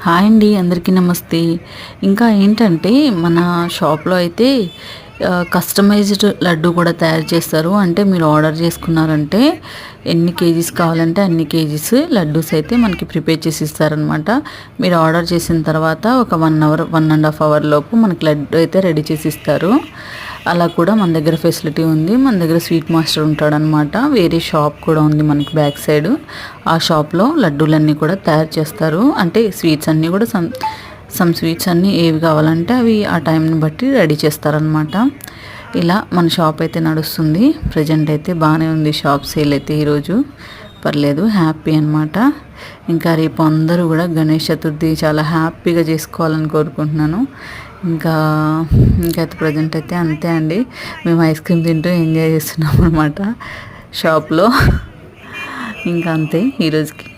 Hi అండి, అందరికీ నమస్తే. ఇంకా ఏంటంటే మన షాప్లో అయితే కస్టమైజ్డ్ లడ్డు కూడా తయారు చేస్తారు. అంటే మీరు ఆర్డర్ చేసుకున్నారంటే ఎన్ని కేజీస్ కావాలంటే అన్ని కేజీస్ లడ్డూస్ అయితే మనకి ప్రిపేర్ చేసి ఇస్తారనమాట. మీరు ఆర్డర్ చేసిన తర్వాత ఒక 1 అవర్ 1.5 అవర్ లోపు మనకి లడ్డు అయితే రెడీ చేసి ఇస్తారు. అలా కూడా మన దగ్గర ఫెసిలిటీ ఉంది. మన దగ్గర స్వీట్ మాస్టర్ ఉంటాడనమాట. వేరే షాప్ కూడా ఉంది మనకి బ్యాక్ సైడ్. ఆ షాప్లో లడ్డూలన్నీ కూడా తయారు చేస్తారు. అంటే స్వీట్స్ అన్నీ కూడా సమ్ స్వీట్స్ అన్నీ ఏవి కావాలంటే అవి ఆ టైంని బట్టి రెడీ చేస్తారనమాట. ఇలా మన షాప్ అయితే నడుస్తుంది. ప్రజెంట్ అయితే బాగానే ఉంది షాప్ సేల్ అయితే ఈరోజు. పర్లేదు, హ్యాపీ అనమాట. ఇంకా రేపు అందరూ కూడా గణేష్ చతుర్థి చాలా హ్యాపీగా చేసుకోవాలని కోరుకుంటున్నాను. ఇంకైతే ప్రజెంట్ అయితే అంతే అండి. మేము ఐస్ క్రీమ్ తింటూ ఎంజాయ్ చేస్తున్నాం అనమాట షాప్లో. ఇంకా అంతే ఈరోజుకి.